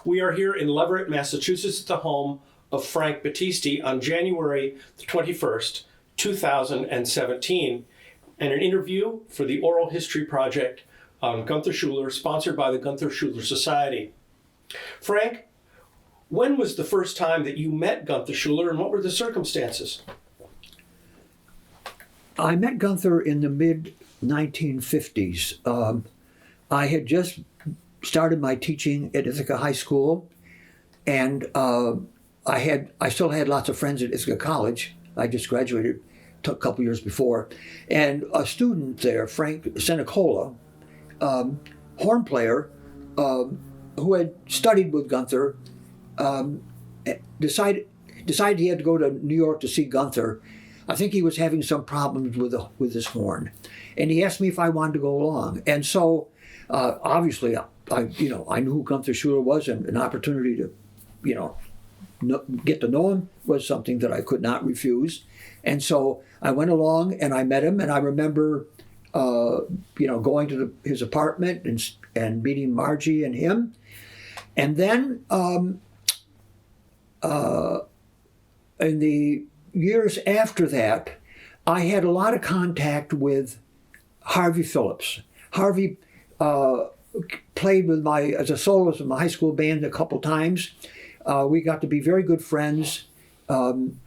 We are here in Leverett, Massachusetts, at the home of Frank Battisti on January the 21st, 2017, and an interview for the Oral History Project on Gunther Schuller, sponsored by the Gunther Schuller Society. Frank, when was the first time that you met Gunther Schuller, and what were the circumstances? I met Gunther in the mid-1950s. I had just started my teaching at Ithaca High School, and I still had lots of friends at Ithaca College. I just graduated a couple years before, and a student there, Frank Senecola, horn player, who had studied with Gunther, decided he had to go to New York to see Gunther. I think he was having some problems with his horn, and he asked me if I wanted to go along. And so, obviously, I knew who Gunther Schuller was, and an opportunity to, get to know him was something that I could not refuse. And so I went along and I met him, and I remember, going to his apartment and meeting Margie and him, and then in the years after that, I had a lot of contact with Harvey Phillips. Harvey played as a soloist in my high school band a couple times. We got to be very good friends. And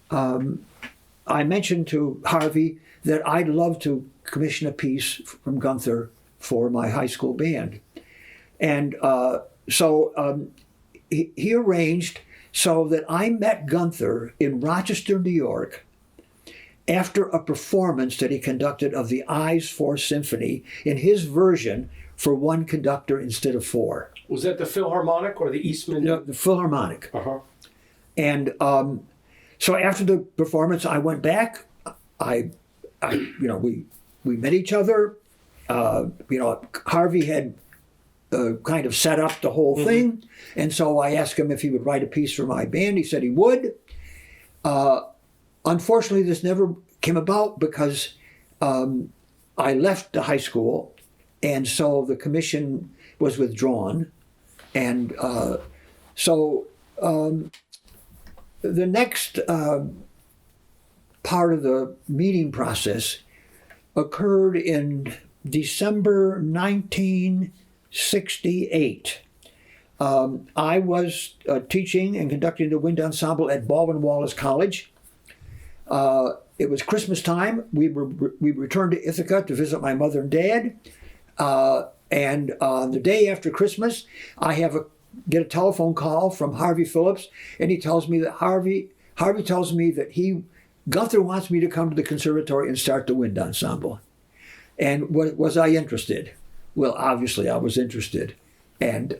I mentioned to Harvey that I'd love to commission a piece from Gunther for my high school band. And so he arranged so that I met Gunther in Rochester, New York, after a performance that he conducted of the Eyes 4 Symphony in his version for one conductor instead of four. Was that the Philharmonic or the Eastman? No, the Philharmonic. Uh-huh. And so after the performance, I went back. We met each other. Harvey had kind of set up the whole thing. And so I asked him if he would write a piece for my band. He said he would. Unfortunately, this never came about because I left the high school, and so the commission was withdrawn. And so the next part of the meeting process occurred in December 1968. I was teaching and conducting the wind ensemble at Baldwin Wallace College. It was Christmas time. We returned to Ithaca to visit my mother and dad. And on the day after Christmas, I get a telephone call from Harvey Phillips, and he tells me that Harvey tells me that Gunther wants me to come to the conservatory and start the wind ensemble. And was I interested? Well, obviously I was interested. And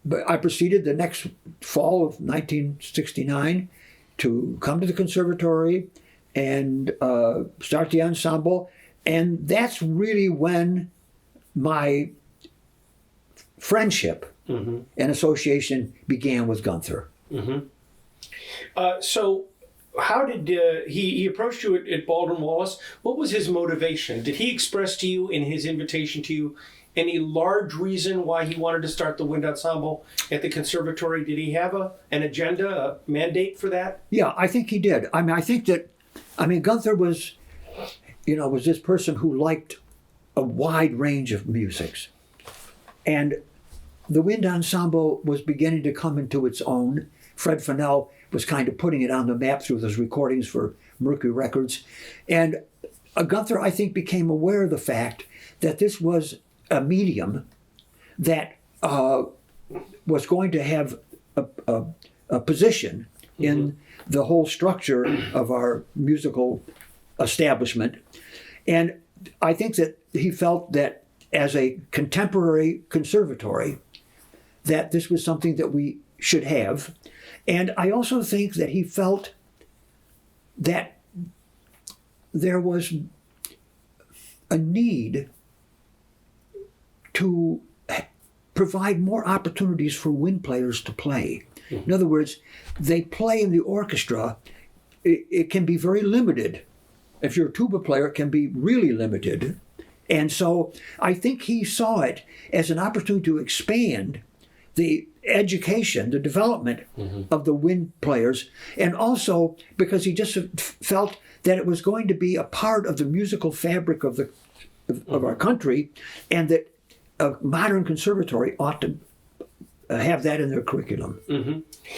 but I proceeded the next fall of 1969 to come to the conservatory and start the ensemble. And that's really when my friendship and association began with Gunther. So how did he approached you at Baldwin Wallace? What was his motivation? Did he express to you in his invitation to you any large reason why he wanted to start the wind ensemble at the conservatory? Did he have an agenda, a mandate for that? Yeah, I think he did. I think Gunther was this person who liked a wide range of musics. And the wind ensemble was beginning to come into its own. Fred Fennell was kind of putting it on the map through those recordings for Mercury Records. And Gunther, I think, became aware of the fact that this was a medium that was going to have a position in the whole structure of our musical establishment. And I think that he felt that as a contemporary conservatory, that this was something that we should have. And I also think that he felt that there was a need to provide more opportunities for wind players to play. In other words, they play in the orchestra. It can be very limited if you're a tuba player, it can be really limited. And so I think he saw it as an opportunity to expand the education, the development of the wind players, and also because he just felt that it was going to be a part of the musical fabric of our country, and that a modern conservatory ought to have that in their curriculum.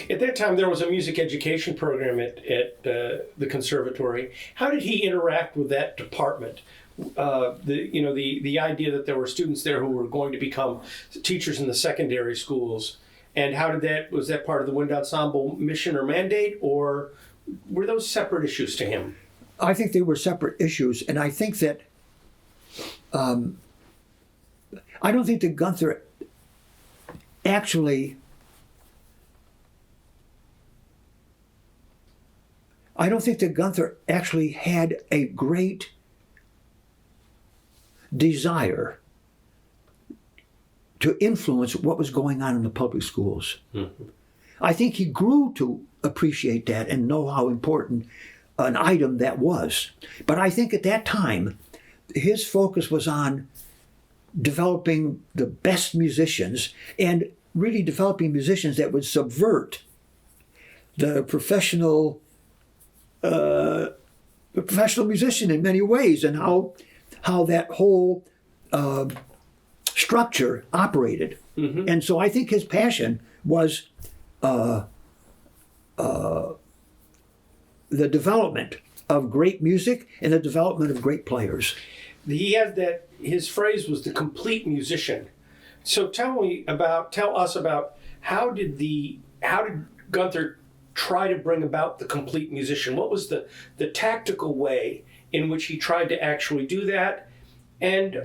At that time, there was a music education program at the conservatory. How did he interact with that department? The idea that there were students there who were going to become teachers in the secondary schools, and was that part of the wind ensemble mission or mandate, or were those separate issues to him? I think they were separate issues, and I think that I don't think that Gunther actually. I don't think that Gunther actually had a great desire to influence what was going on in the public schools. I think he grew to appreciate that and know how important an item that was. But I think at that time, his focus was on developing the best musicians and really developing musicians that would subvert the professional musician in many ways, and how that whole structure operated. And so I think his passion was the development of great music and the development of great players. He had that, his phrase was the complete musician. So tell us about how did Gunther try to bring about the complete musician? What was the tactical way in which he tried to actually do that? And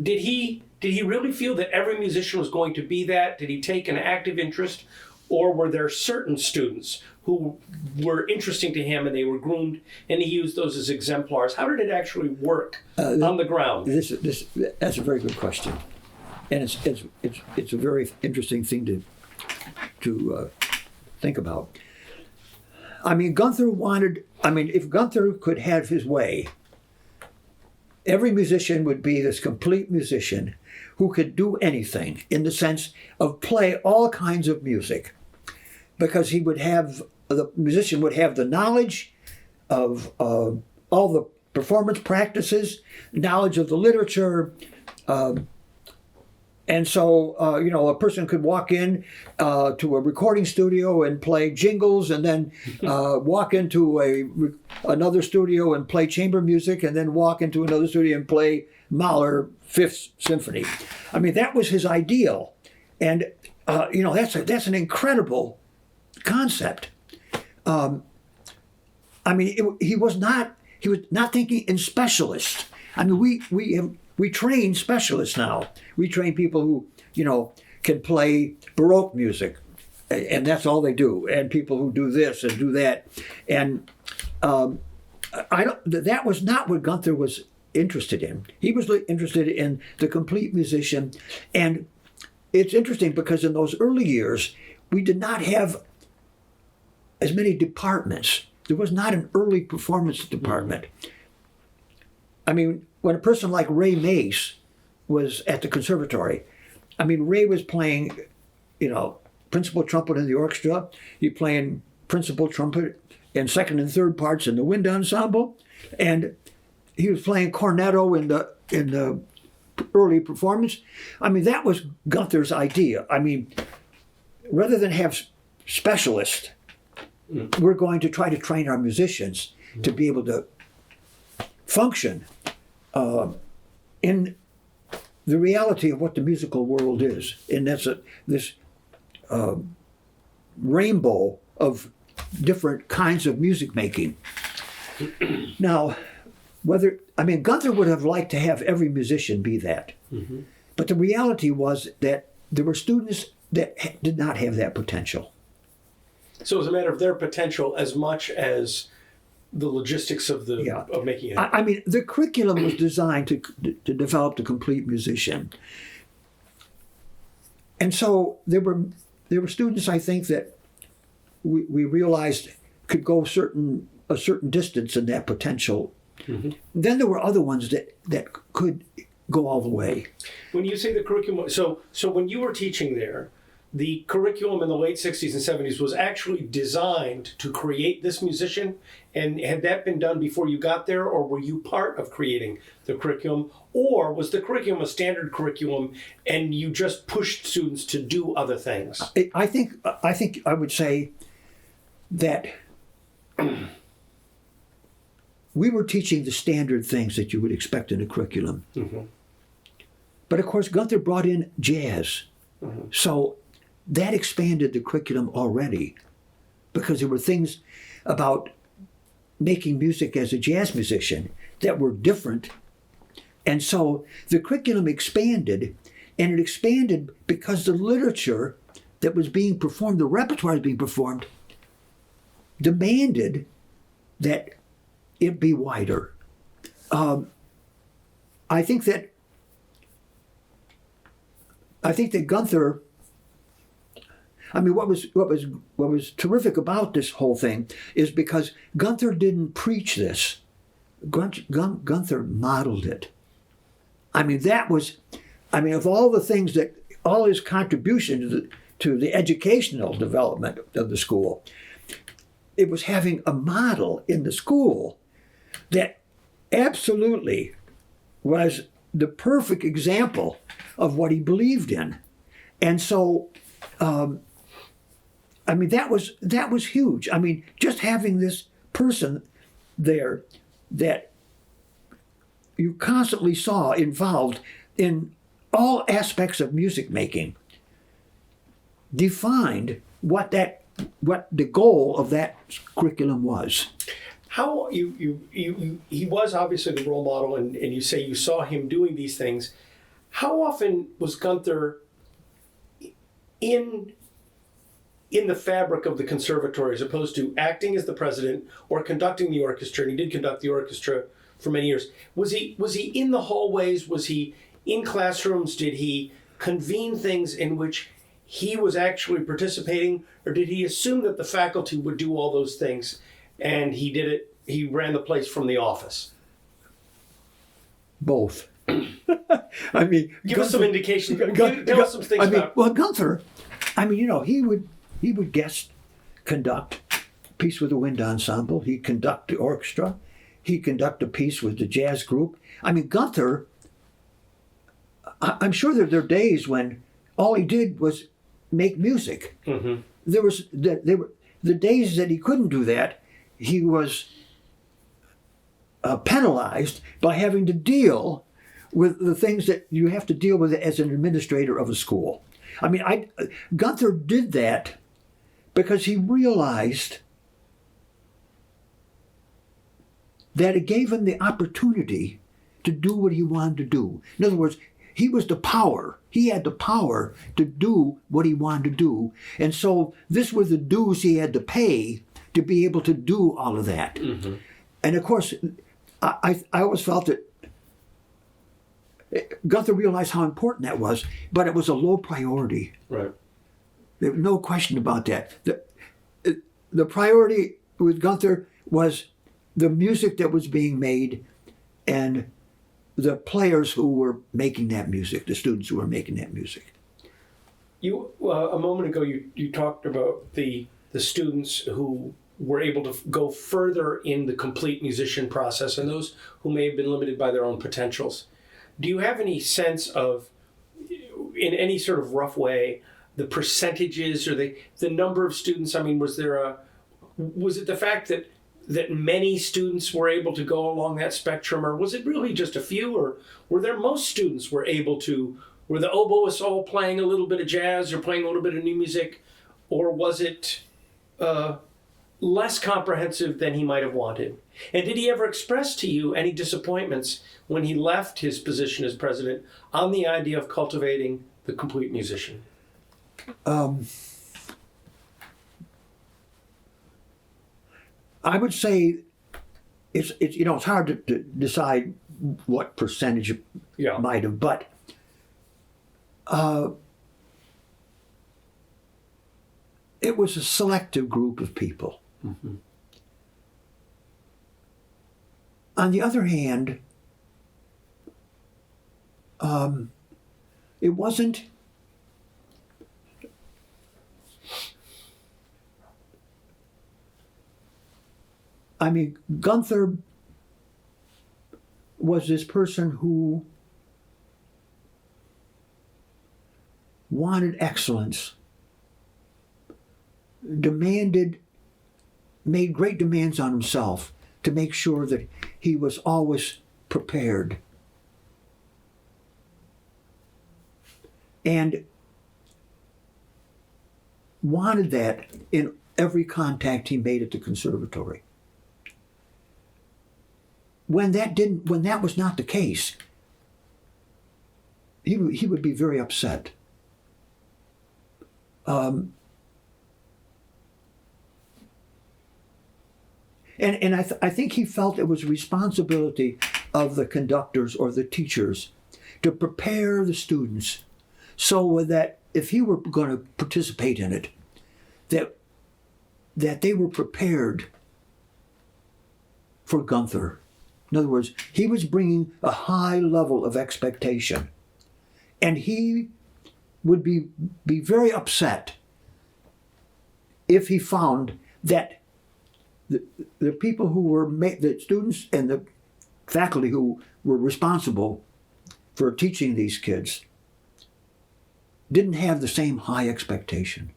did he really feel that every musician was going to be that? Did he take an active interest, or were there certain students who were interesting to him and they were groomed and he used those as exemplars? How did it actually work on the ground? That's a very good question, and it's a very interesting thing to think about. I mean, if Gunther could have his way, every musician would be this complete musician who could do anything in the sense of play all kinds of music, because the musician would have the knowledge of all the performance practices, knowledge of the literature, and so, a person could walk in to a recording studio and play jingles, and then walk into another studio and play chamber music, and then walk into another studio and play Mahler Fifth Symphony. I mean, that was his ideal. And, that's an incredible concept. He was not thinking in specialists. I mean, we train specialists now. We train people who, can play Baroque music, and that's all they do, and people who do this and do that. And that was not what Gunther was interested in. He was interested in the complete musician. And it's interesting because in those early years, we did not have as many departments. There was not an early performance department. I mean, when a person like Ray Mace was at the conservatory, I mean, Ray was playing, principal trumpet in the orchestra. He playing principal trumpet and second and third parts in the wind ensemble, and he was playing cornetto in the early performance. I mean, that was Gunther's idea. I mean, rather than have specialists, we're going to try to train our musicians to be able to function in the reality of what the musical world is. And that's this rainbow of different kinds of music making. Now, Gunther would have liked to have every musician be that. But the reality was that there were students that did not have that potential. So it was a matter of their potential as much as the logistics of making it. I mean, the curriculum was designed to develop the complete musician. And so there were students, I think, that we realized could go certain a certain distance and that potential. Then there were other ones that could go all the way. When you say the curriculum, so when you were teaching there, the curriculum in the late 60s and 70s was actually designed to create this musician? And had that been done before you got there, or were you part of creating the curriculum? Or was the curriculum a standard curriculum and you just pushed students to do other things? I think I would say that we were teaching the standard things that you would expect in a curriculum. But of course, Gunther brought in jazz. So that expanded the curriculum already, because there were things about making music as a jazz musician that were different. And so the curriculum expanded, and it expanded because the literature that was being performed, the repertoire that was being performed, demanded that it be wider. I think that Gunther, I mean, what was terrific about this whole thing is because Gunther didn't preach this. Gunther modeled it. I mean, of all the things that, all his contribution to the educational development of the school, it was having a model in the school that absolutely was the perfect example of what he believed in. And so, I mean, that was huge. I mean, just having this person there that you constantly saw involved in all aspects of music making defined what the goal of that curriculum was. How he was obviously the role model, and you say you saw him doing these things. How often was Gunther in the fabric of the conservatory, as opposed to acting as the president or conducting the orchestra? And he did conduct the orchestra for many years. Was he in the hallways? Was he in classrooms? Did he convene things in which he was actually participating, or did he assume that the faculty would do all those things and he did it? He ran the place from the office. Both. I mean, give us some indication. Tell us some things about. Well, Gunther, I mean, he would guest conduct a piece with the wind ensemble. He'd conduct the orchestra. He'd conduct a piece with the jazz group. I mean, Gunther, I'm sure there are days when all he did was make music. There were the days that he couldn't do that. He was penalized by having to deal with the things that you have to deal with as an administrator of a school. I mean, Gunther did that because he realized that it gave him the opportunity to do what he wanted to do. In other words, he was the power. He had the power to do what he wanted to do. And so this were the dues he had to pay to be able to do all of that. And of course, I always felt that Gunther realized how important that was, but it was a low priority. Right. There was no question about that. The priority with Gunther was the music that was being made and the players who were making that music, the students who were making that music. You a moment ago you talked about the students who were able to go further in the complete musician process and those who may have been limited by their own potentials. Do you have any sense of, in any sort of rough way, the percentages or the number of students? I mean, was it the fact that many students were able to go along that spectrum, or was it really just a few, or were there most students were the oboists all playing a little bit of jazz or playing a little bit of new music, or was it less comprehensive than he might have wanted? And did he ever express to you any disappointments when he left his position as president on the idea of cultivating the complete musician? I would say it's hard to decide what percentage might have, but it was a selective group of people. on the other hand, it wasn't. I mean, Gunther was this person who wanted excellence, made great demands on himself to make sure that he was always prepared. And wanted that in every contact he made at the conservatory. When that was not the case, he would be very upset. And I think he felt it was a responsibility of the conductors or the teachers to prepare the students so that if he were going to participate in it, that they were prepared for Gunther. In other words, he was bringing a high level of expectation. And he would be very upset if he found that the people who were, the students and the faculty who were responsible for teaching these kids didn't have the same high expectation.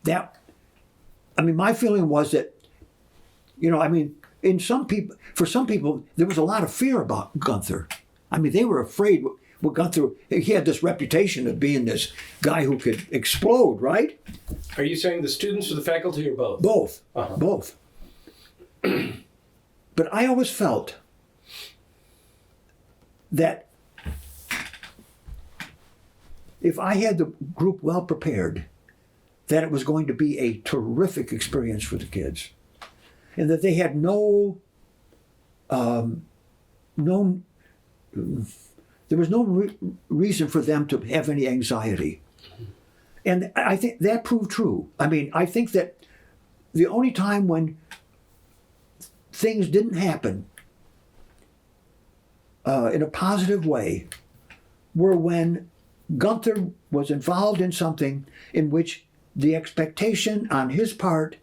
My feeling was that, for some people, there was a lot of fear about Gunther. They were afraid. Well, Gunther, he had this reputation of being this guy who could explode, right? Are you saying the students or the faculty or both? Both. Uh-huh. Both. But I always felt that if I had the group well prepared, that it was going to be a terrific experience for the kids. And that they had there was no reason for them to have any anxiety. And I think that proved true. I think that the only time when things didn't happen in a positive way were when Gunther was involved in something in which the expectation on his part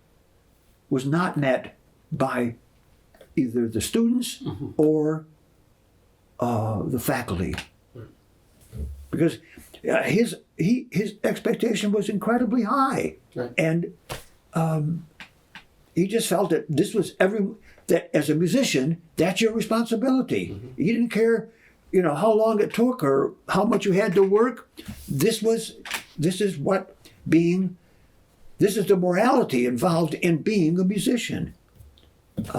was not met by either the students or the faculty, because his expectation was incredibly high, right. And he just felt that this was that as a musician, that's your responsibility. He didn't care, how long it took or how much you had to work. This is the morality involved in being a musician. His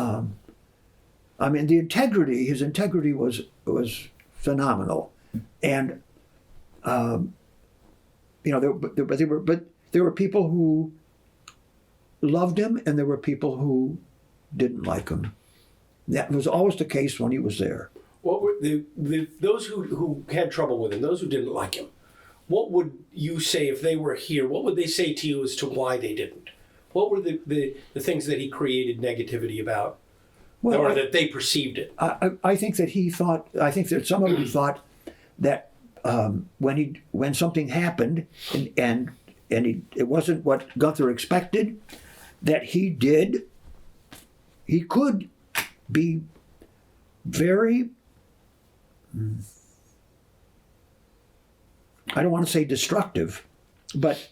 integrity was phenomenal, and there were people who loved him, and there were people who didn't like him. That was always the case when he was there. What were those who had trouble with him, those who didn't like him? What would you say if they were here? What would they say to you as to why they didn't? What were the things that he created negativity about? Well, or that they perceived it? I think that some of them thought that when something happened and it wasn't what Gunther expected, that he could be very, I don't want to say destructive, but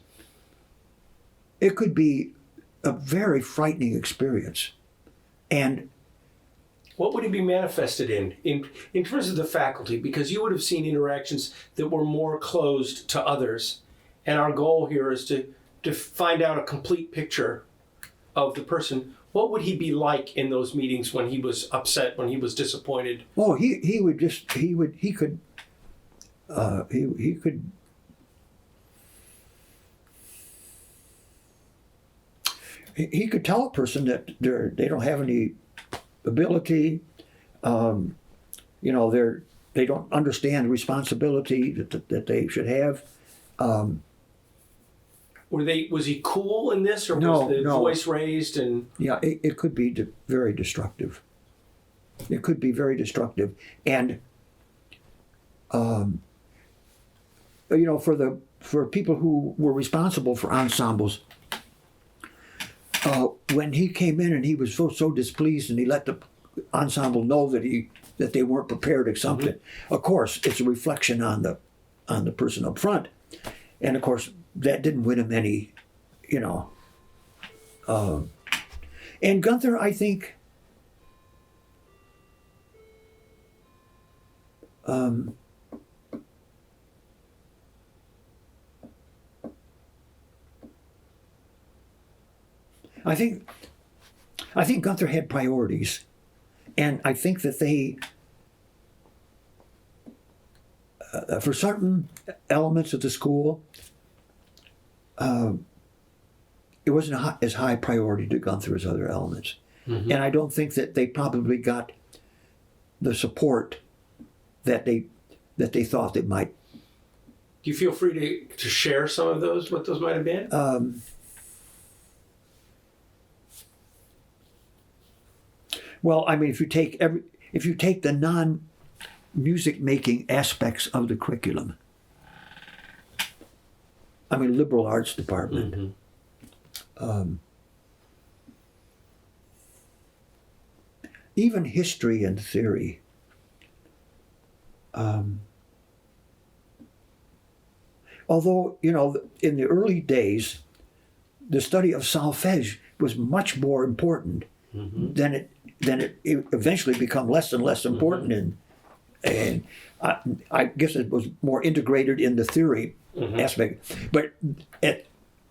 it could be a very frightening experience. And what would he be manifested in terms of the faculty? Because you would have seen interactions that were more closed to others. And our goal here is to find out a complete picture of the person. What would he be like in those meetings when he was upset, when he was disappointed? Oh, he could tell a person that they don't have any ability, they don't understand the responsibility that they should have. Was he cool in this, or was the voice raised? And yeah, it could be very destructive. It could be very destructive. And for people who were responsible for ensembles, when he came in and he was so displeased, and he let the ensemble know that they weren't prepared or something. Of course, it's a reflection on the person up front, and of course that didn't win him any, and Gunther, I think, I think Gunther had priorities, and I think that they, for certain elements of the school, it wasn't as high priority to Gunther as other elements. And I don't think that they probably got the support that they thought they might. Do you feel free to share some of those, what those might have been? Well, I mean, if you take the non-music making aspects of the curriculum, I mean, liberal arts department, even history and theory, although, in the early days, the study of solfege was much more important than it eventually become less and less important, and I guess it was more integrated in the theory aspect. But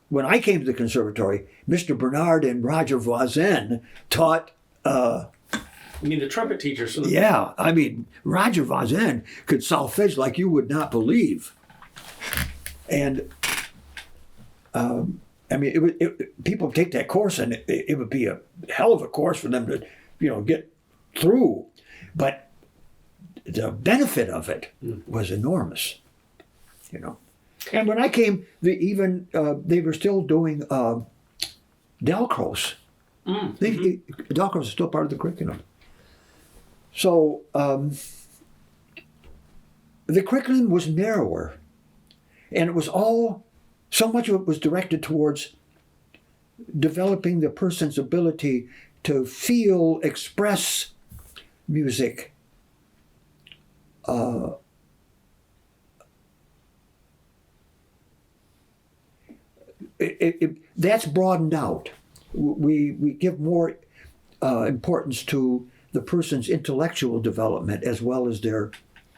when I came to the conservatory, Mr. Bernard and Roger Voisin taught. You mean the trumpet teachers? Yeah, I mean, Roger Voisin could solfege like you would not believe, and I mean, people take that course, and it would be a hell of a course for them to, get through. But the benefit of it was enormous, And when I came, they were still doing Delcros. Delcros is still part of the curriculum. So the curriculum was narrower, and it was so much of it was directed towards developing the person's ability to feel, express music. That's broadened out. We give more importance to the person's intellectual development as well as their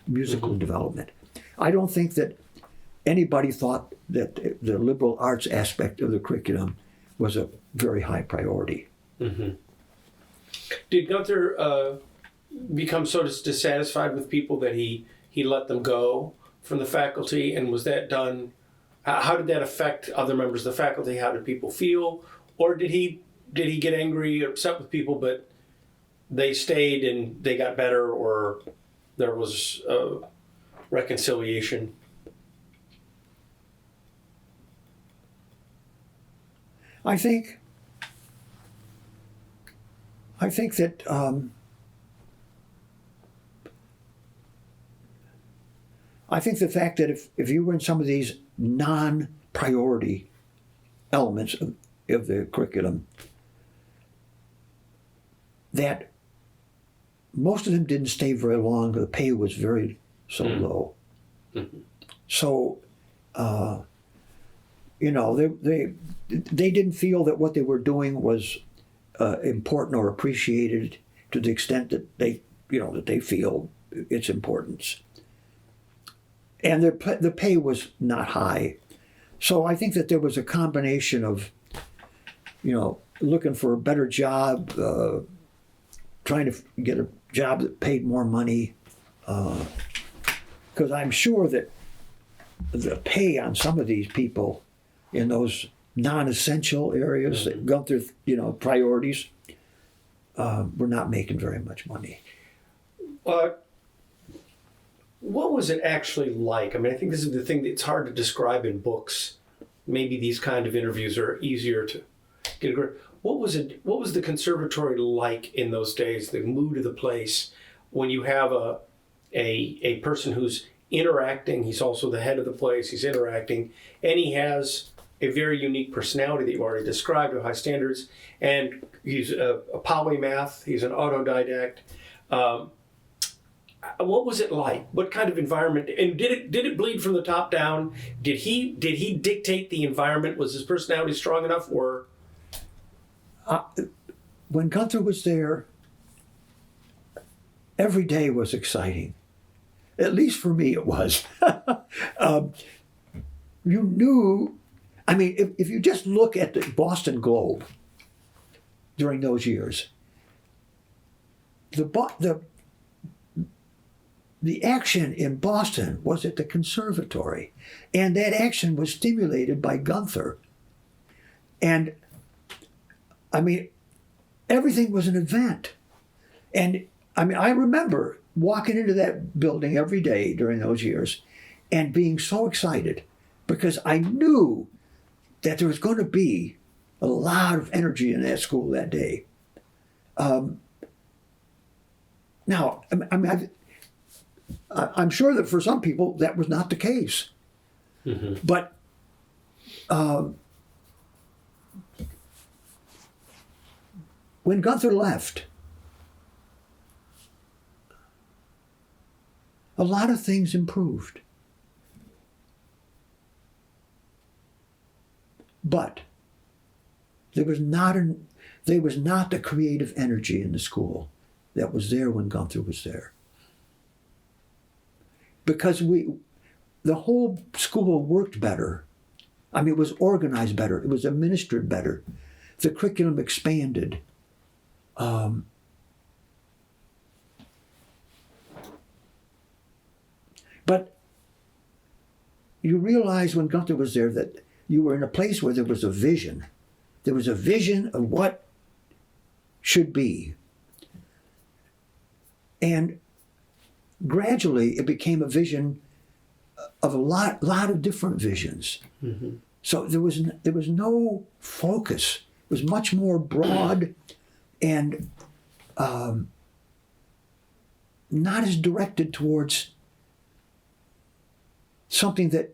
musical development. I don't think that anybody thought that the liberal arts aspect of the curriculum was a very high priority. Did Gunther become so dissatisfied with people that he let them go from the faculty? And was that done? How did that affect other members of the faculty? How did people feel? Or did he get angry or upset with people, but they stayed and they got better, or there was reconciliation? I think that I think the fact that if you were in some of these non-priority elements of the curriculum, that most of them didn't stay very long. The pay was very low. So, they didn't feel that what they were doing was important or appreciated to the extent that they feel its importance. And the pay was not high. So I think that there was a combination of, looking for a better job, trying to get a job that paid more money, because I'm sure that the pay on some of these people in those non-essential areas, that Gunther, priorities, were not making very much money. What was it actually like? I mean, I think this is the thing that's hard to describe in books. Maybe these kind of interviews are easier to get a grip. What was it? What was the conservatory like in those days? The mood of the place when you have a person who's interacting. He's also the head of the place. He's interacting, and he has a very unique personality that you already described of high standards. And he's a polymath. He's an autodidact. What was it like? What kind of environment? And did it bleed from the top down? Did he dictate the environment? Was his personality strong enough, or? When Gunther was there, every day was exciting. At least for me, it was. You knew, I mean, if you just look at the Boston Globe during those years, the action in Boston was at the conservatory, and that action was stimulated by Gunther. And I mean, everything was an event. And I mean, I remember walking into that building every day during those years and being so excited because I knew that there was going to be a lot of energy in that school that day. Now, I mean, I'm sure that for some people that was not the case. Mm-hmm. But when Gunther left, a lot of things improved. But there was not the creative energy in the school that was there when Gunther was there. Because the whole school worked better. I mean, it was organized better. It was administered better. The curriculum expanded. But you realize when Gunther was there that you were in a place where there was a vision. There was a vision of what should be. And gradually it became a vision of a lot of different visions. Mm-hmm. So there was no focus. It was much more broad and not as directed towards something that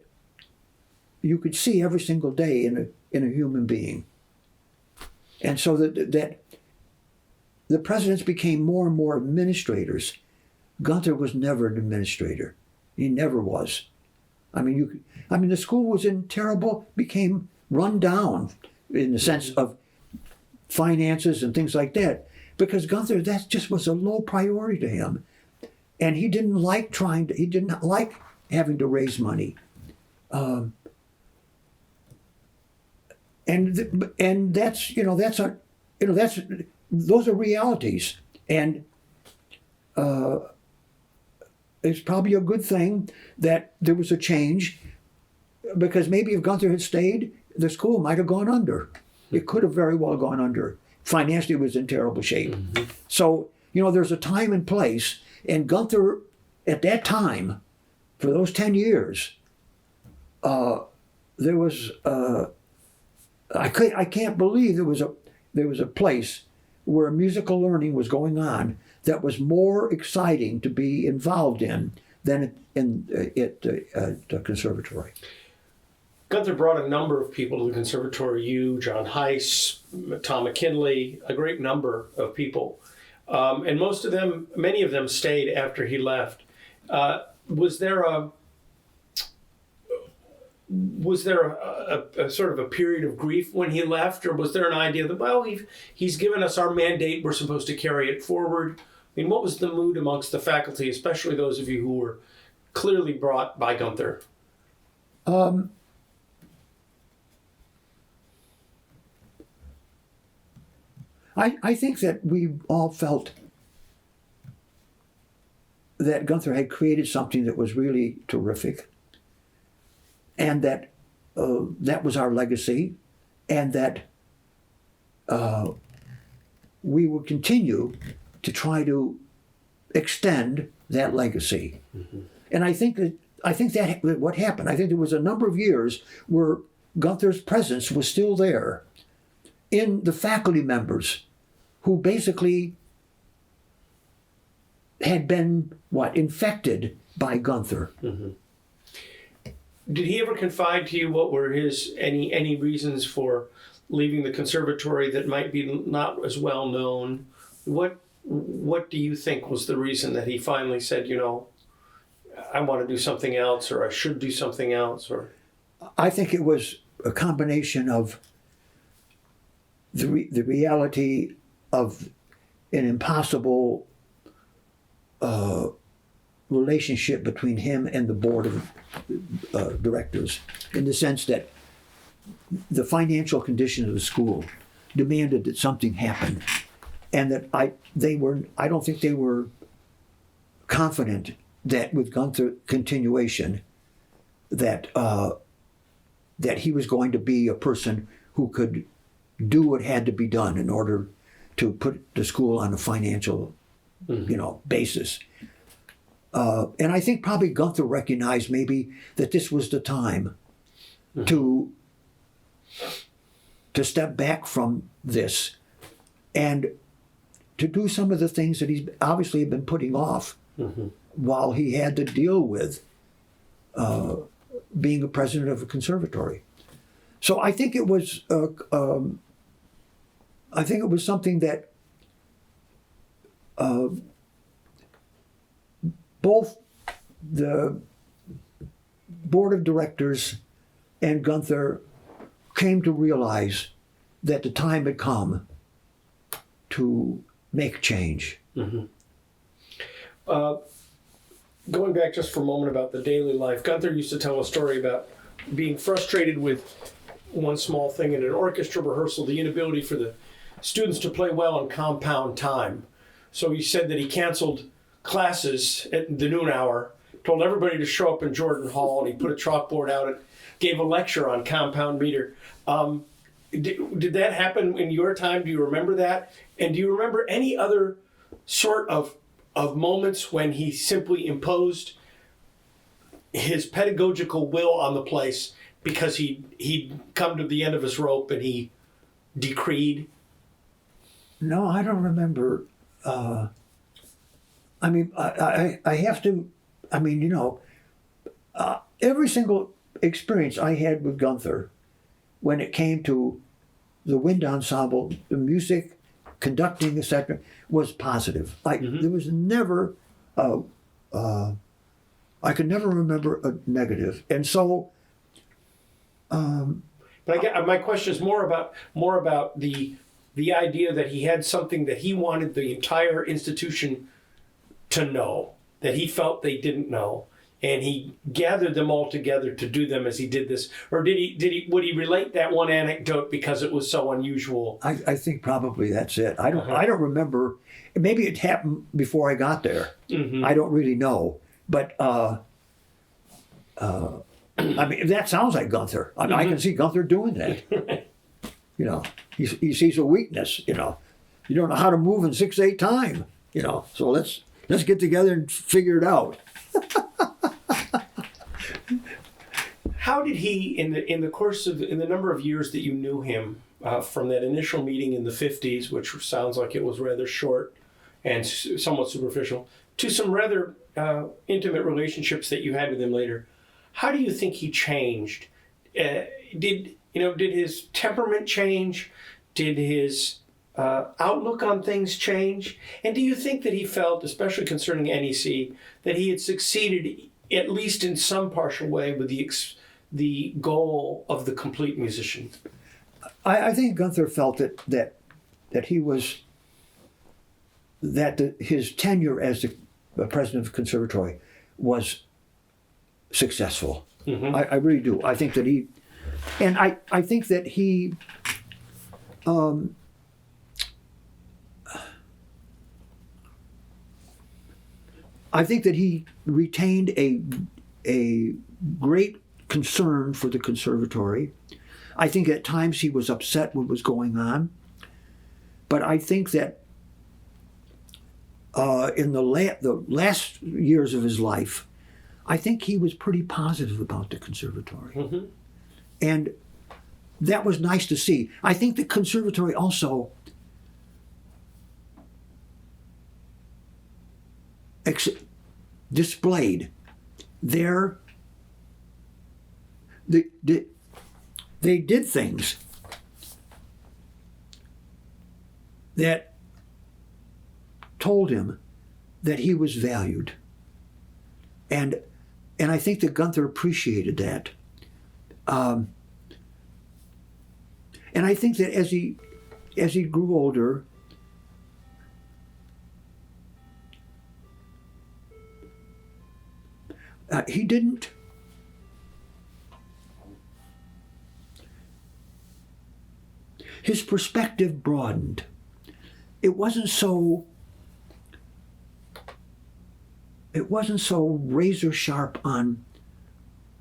you could see every single day in a human being. And so that the presidents became more and more administrators. Gunther was never an administrator. He never was. I mean, the school was became run down in the sense of finances and things like that, because Gunther, that just was a low priority to him. And he didn't like having to raise money. And those are realities. And it's probably a good thing that there was a change, because maybe if Gunther had stayed, the school might have gone under. It could have very well gone under. Financially, it was in terrible shape. Mm-hmm. So, there's a time and place. And Gunther, at that time, for those 10 years, there was I can't believe there was a place where musical learning was going on that was more exciting to be involved in than at the conservatory. Gunther brought a number of people to the conservatory. You, John Heiss, Tom McKinley, a great number of people, and many of them stayed after he left. Was there a sort of a period of grief when he left, or was there an idea that, well, he's given us our mandate, we're supposed to carry it forward? I mean, what was the mood amongst the faculty, especially those of you who were clearly brought by Gunther? I think that we all felt that Gunther had created something that was really terrific, and that that was our legacy, and that we will continue to try to extend that legacy. Mm-hmm. And I think that what happened, I think there was a number of years where Gunther's presence was still there, in the faculty members who basically had been, infected by Gunther. Mm-hmm. Did he ever confide to you what were his any reasons for leaving the conservatory that might be not as well known? What do you think was the reason that he finally said, I want to do something else, or I should do something else? Or I think it was a combination of the reality of an impossible relationship between him and the board of directors, in the sense that the financial condition of the school demanded that something happen, and that I don't think they were confident that with Gunther continuation that he was going to be a person who could do what had to be done in order to put the school on a financial basis. And I think probably Gunther recognized maybe that this was the time to step back from this and to do some of the things that he's obviously been putting off while he had to deal with being a president of a conservatory. So I think it was something that both the board of directors and Gunther came to realize that the time had come to make change. Mm-hmm. Going back just for a moment about the daily life, Gunther used to tell a story about being frustrated with one small thing in an orchestra rehearsal, the inability for the students to play well in compound time. So he said that he canceled classes at the noon hour, told everybody to show up in Jordan Hall, and he put a chalkboard out and gave a lecture on compound meter. Did that happen in your time? Do you remember that? And do you remember any other sort of moments when he simply imposed his pedagogical will on the place because he'd come to the end of his rope and he decreed? No, I don't remember. I have to, every single experience I had with Gunther when it came to the wind ensemble, the music, conducting, etc., was positive. There was never, I could never remember a negative. And so... But my question is more about the idea that he had something that he wanted the entire institution to know, that he felt they didn't know, and he gathered them all together to do them as he did this. Or would he relate that one anecdote because it was so unusual? I think probably that's it. I don't remember. Maybe it happened before I got there. Mm-hmm. I don't really know. But that sounds like Gunther. I can see Gunther doing that. He sees a weakness. You don't know how to move in 6/8 time. So let's get together and figure it out. How did he, in the number of years that you knew him, from that initial meeting in the 50s, which sounds like it was rather short and somewhat superficial, to some rather intimate relationships that you had with him later, how do you think he changed? Did his temperament change? Did his outlook on things change? And do you think that he felt, especially concerning NEC, that he had succeeded, at least in some partial way, with the goal of the complete musician? I think Gunther felt that he was, his tenure as the president of the conservatory was successful. Mm-hmm. I really do. I think that he, and I think that he, I think that he retained a great concern for the conservatory. I think at times he was upset with what was going on, but I think that in the last years of his life, I think he was pretty positive about the conservatory. Mm-hmm. And that was nice to see. I think the conservatory also displayed their they did things that told him that he was valued, and I think that Gunther appreciated that, and I think that as he grew older, he didn't. His perspective broadened. It wasn't so razor sharp on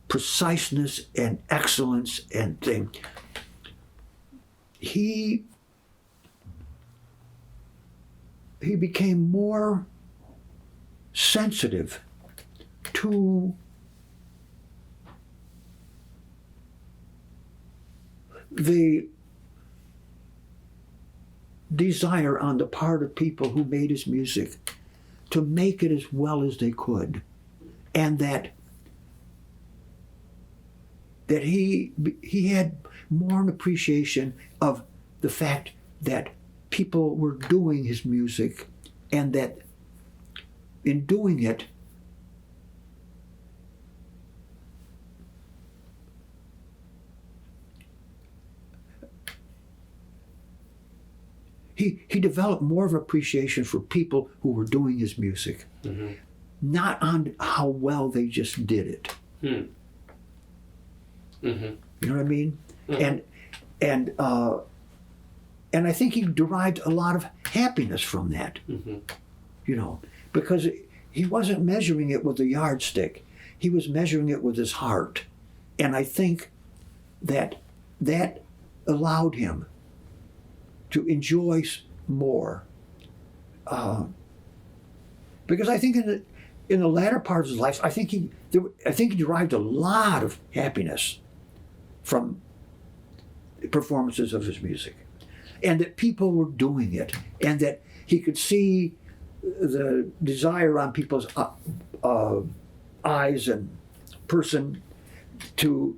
preciseness and excellence and thing. He became more sensitive to the desire on the part of people who made his music to make it as well as they could, and that he had more an appreciation of the fact that people were doing his music, and that in doing it, he developed more of appreciation for people who were doing his music, not on how well they just did it. You know what I mean? And I think he derived a lot of happiness from that. You know, because he wasn't measuring it with a yardstick; he was measuring it with his heart, and I think that allowed him to enjoy more, because I think in the latter part of his life, I think he derived a lot of happiness from performances of his music, and that people were doing it, and that he could see the desire on people's eyes and person to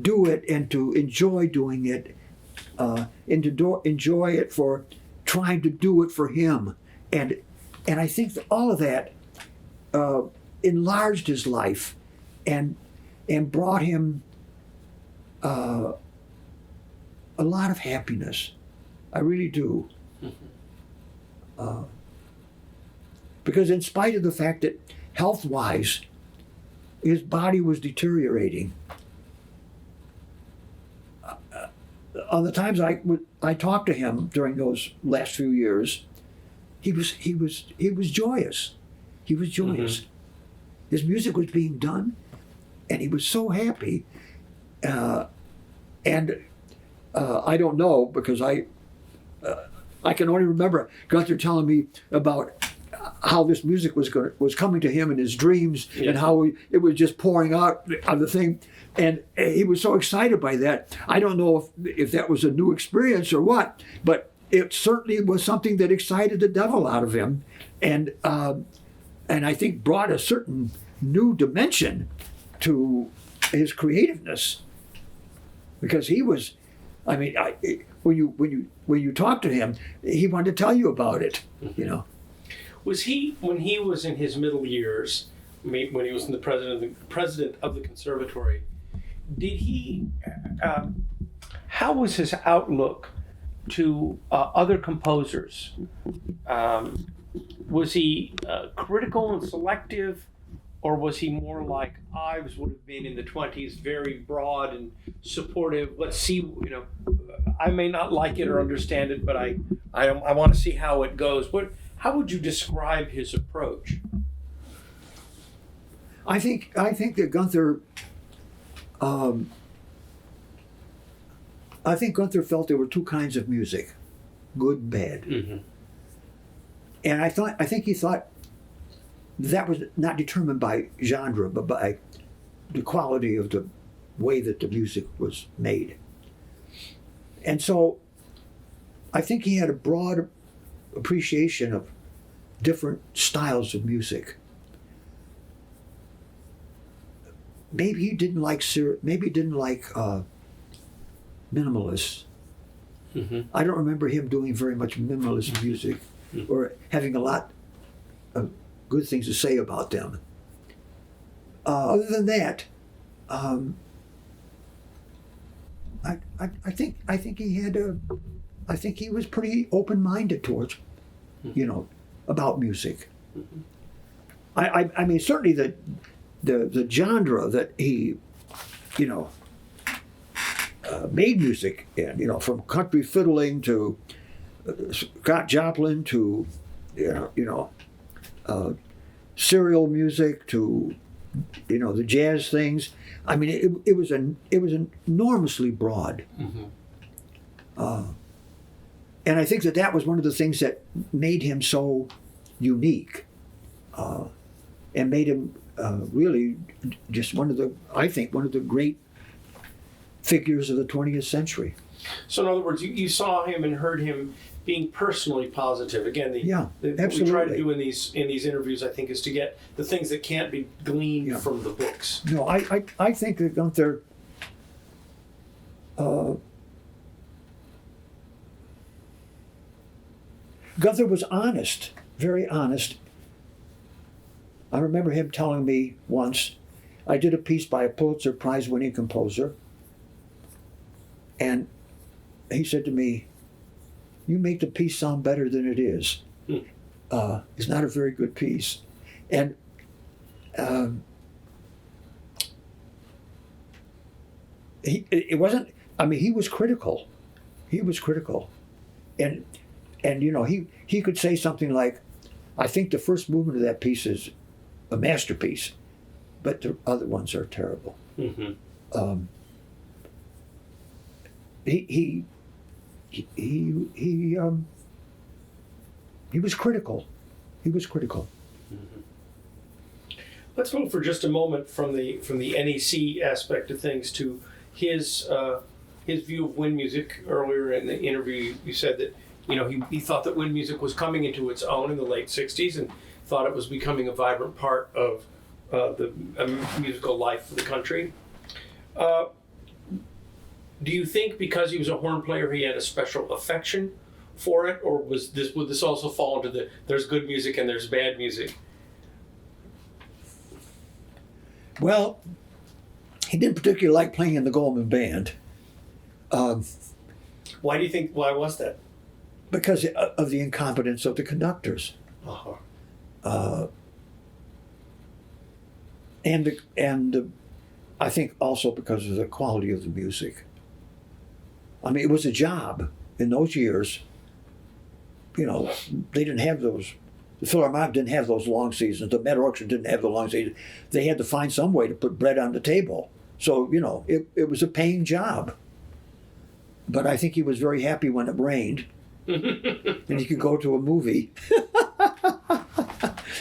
do it and to enjoy doing it. And to enjoy it for trying to do it for him, and I think that all of that enlarged his life, and brought him a lot of happiness. I really do, because in spite of the fact that health-wise his body was deteriorating. On the times I talked to him during those last few years, he was joyous. He was joyous. His music was being done, and he was so happy. And I don't know, because I can only remember Gunther telling me about how this music was coming to him in his dreams, and how it was just pouring out of the thing. And he was so excited by that. I don't know if that was a new experience or what, but it certainly was something that excited the devil out of him, and I think brought a certain new dimension to his creativeness. Because he was, I mean, when you talk to him, he wanted to tell you about it. You know. Was he, when he was in his middle years, when he was the president of the conservatory, did he? How was his outlook to other composers? Was he critical and selective, or was he more like Ives would have been in the 20s, very broad and supportive? Let's see, you know, I may not like it or understand it, but I want to see how it goes. How would you describe his approach? I think that Gunther. I think Gunther felt there were two kinds of music, good and bad. And I think he thought that was not determined by genre, but by the quality of the way that the music was made. And so I think he had a broad appreciation of different styles of music. Maybe he didn't like minimalists. Mm-hmm. I don't remember him doing very much minimalist music or having a lot of good things to say about them. Other than that, I think he was pretty open-minded towards, about music. I mean, certainly the genre that he, made music in, from country fiddling to Scott Joplin to, serial music to, the jazz things. I mean, it was enormously broad. Mm-hmm. And I think that was one of the things that made him so unique, and made him really just one of the great figures of the 20th century. So in other words, you saw him and heard him being personally positive. Again, what we try to do in these interviews, I think, is to get the things that can't be gleaned from the books. No, I think that Gunther was honest, very honest. I remember him telling me once, I did a piece by a Pulitzer Prize winning composer, and he said to me, "You make the piece sound better than it is. It's not a very good piece." And it wasn't, I mean, he was critical. He was critical. And he could say something like, "I think the first movement of that piece is a masterpiece, but the other ones are terrible." Mm-hmm. He was critical. He was critical. Mm-hmm. Let's move for just a moment from the NEC aspect of things to his view of wind music. Earlier in the interview, you said that he thought that wind music was coming into its own in the late '60s and thought it was becoming a vibrant part of the musical life of the country. Do you think because he was a horn player he had a special affection for it, or would this also fall into there's good music and there's bad music? Well, he didn't particularly like playing in the Goldman Band. Why was that? Because of the incompetence of the conductors. Uh-huh. And I think also because of the quality of the music. I mean, it was a job in those years. They didn't have those. The Philharmonic didn't have those long seasons. The Met Orchestra didn't have the long seasons. They had to find some way to put bread on the table. So, it was a paying job. But I think he was very happy when it rained. And he could go to a movie.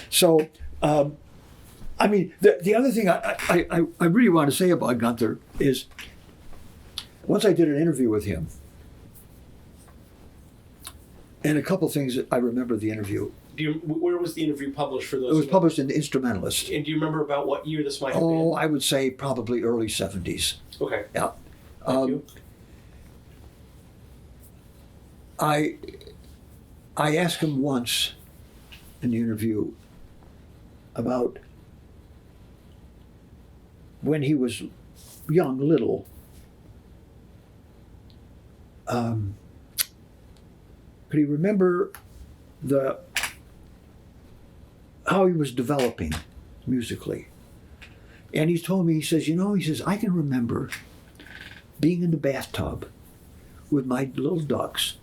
So, I mean, the other thing I really want to say about Gunther is, once I did an interview with him, and a couple things that I remember the interview. Where was the interview published for those? It was published in The Instrumentalist. And do you remember about what year this might have been? Oh, I would say probably early 70s. Okay. Yeah. Thank you. I asked him once in the interview about when he was little. Could he remember how he was developing musically? And he told me, he says, I can remember being in the bathtub with my little ducks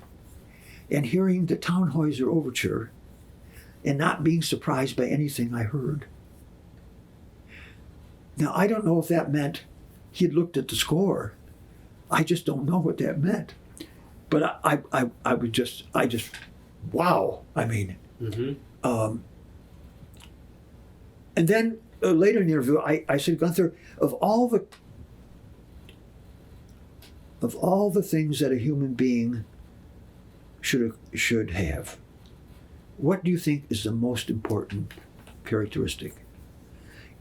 and hearing the Tannhäuser Overture and not being surprised by anything I heard. Now, I don't know if that meant he had looked at the score. I just don't know what that meant. But I just, wow. I mean, Mm-hmm. And then later in the interview, I said, Gunther, of all of all the things that a human being should have, what do you think is the most important characteristic?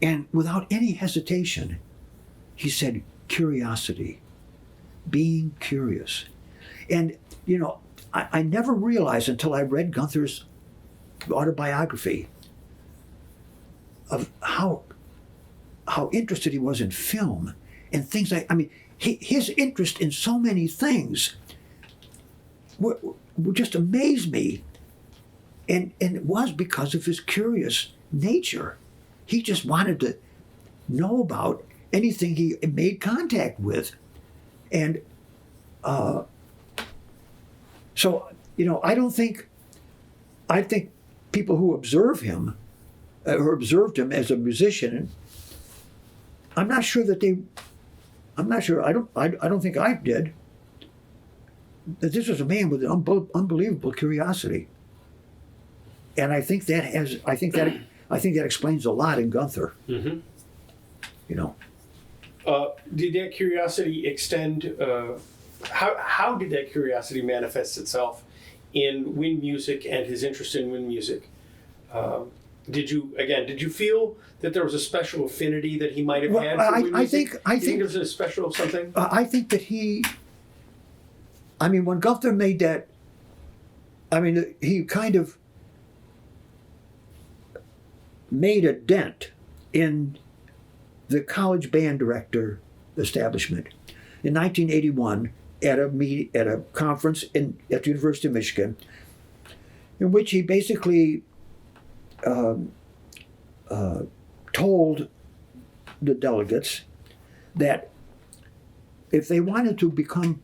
And without any hesitation, he said curiosity, being curious. And, you know, I never realized until I read Gunther's autobiography of how interested he was in film and things like, I mean, his interest in so many things would just amaze me. And it was because of his curious nature. He just wanted to know about anything he made contact with. And so, you know, I think people who observe him, or observed him as a musician, I don't think I did, that this was a man with an unbelievable curiosity. And I think that explains a lot in Gunther. Mm-hmm. You know. Did that curiosity extend? How did that curiosity manifest itself in wind music and his interest in wind music? Did you feel that there was a special affinity that he might have had for wind music? I think there was a special something. I think that when Gunther made that, he kind of made a dent in the college band director establishment in 1981 at a conference at the University of Michigan, in which he basically told the delegates that if they wanted to become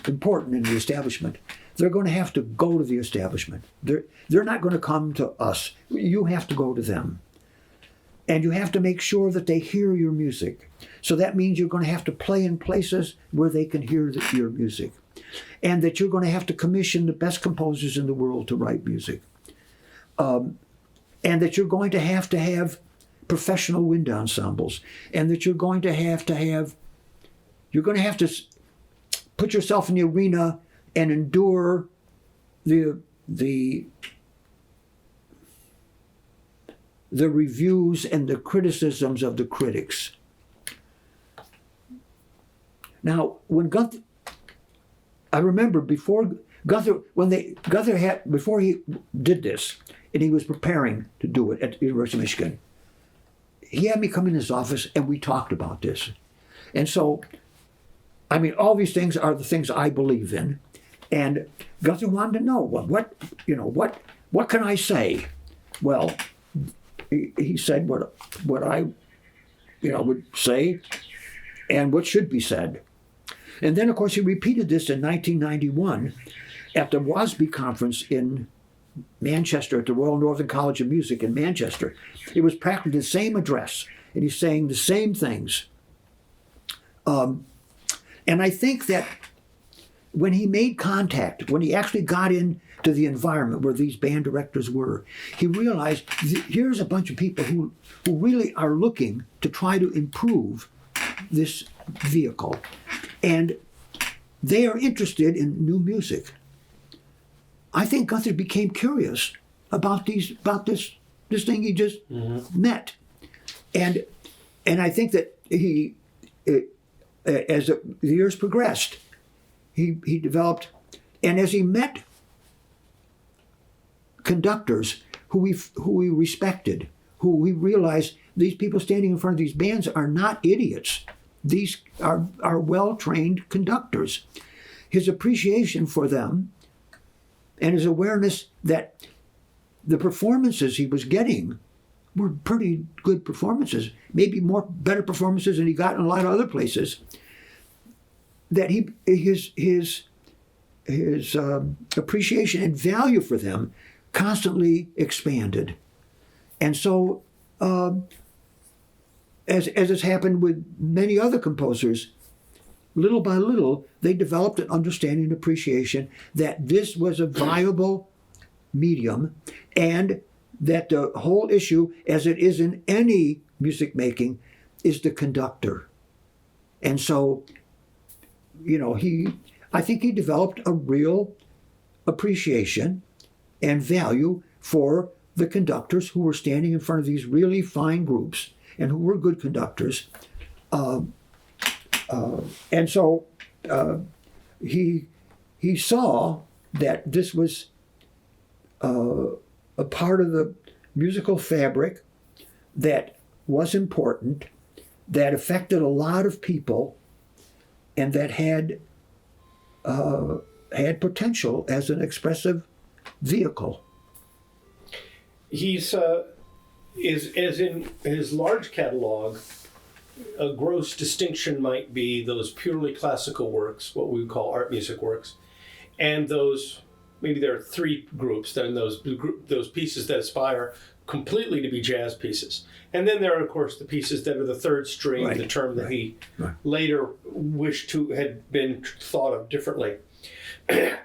important in the establishment, they're going to have to go to the establishment. They're not going to come to us. You have to go to them. And you have to make sure that they hear your music. So that means you're going to have to play in places where they can hear your music. And that you're going to have to commission the best composers in the world to write music. And that you're going to have professional wind ensembles. And that you're going to have to put yourself in the arena and endure the reviews and the criticisms of the critics. Now, when Gunther, I remember before he did this, and he was preparing to do it at the University of Michigan, he had me come in his office and we talked about this. And so, all these things are the things I believe in. And Gunther wanted to know, what can I say? Well, he said what I, would say and what should be said. And then, of course, he repeated this in 1991 at the WASB conference in Manchester, at the Royal Northern College of Music in Manchester. It was practically the same address, and he's saying the same things. And I think that when he made contact, when he actually got into the environment where these band directors were, he realized here's a bunch of people who really are looking to try to improve this vehicle. And they are interested in new music. I think Gunther became curious about this thing he just met. And I think that as the years progressed, he developed, and as he met conductors who he respected, who he realized these people standing in front of these bands are not idiots. These are well-trained conductors. His appreciation for them and his awareness that the performances he was getting were pretty good performances, maybe better performances than he got in a lot of other places, that his appreciation and value for them constantly expanded. And so, as has happened with many other composers, little by little, they developed an understanding and appreciation that this was a viable medium, and that the whole issue, as it is in any music making, is the conductor. And so I think he developed a real appreciation and value for the conductors who were standing in front of these really fine groups and who were good conductors. And so he saw that this was a part of the musical fabric that was important, that affected a lot of people, and that had potential as an expressive vehicle. He's as in his large catalog, a gross distinction might be those purely classical works, what we would call art music works, and those, maybe there are three groups, then those pieces that aspire completely to be jazz pieces. And then there are, of course, the pieces that are the third string, Right. the term that he later wished to had been thought of differently.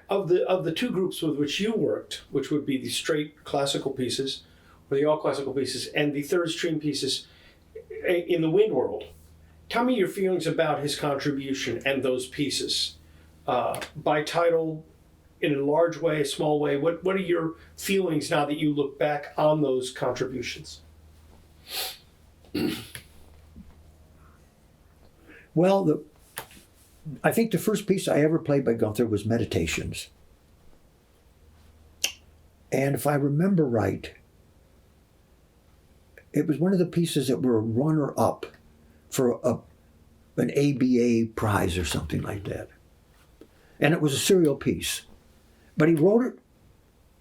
Of the two groups with which you worked, which would be the straight classical pieces, or the all classical pieces, and the third string pieces in the wind world, tell me your feelings about his contribution and those pieces. By title, in a large way, a small way, what are your feelings now that you look back on those contributions? Well, I think the first piece I ever played by Gunther was Meditations. And if I remember right, it was one of the pieces that were a runner-up for an ABA prize or something like that. And it was a serial piece. But he wrote it,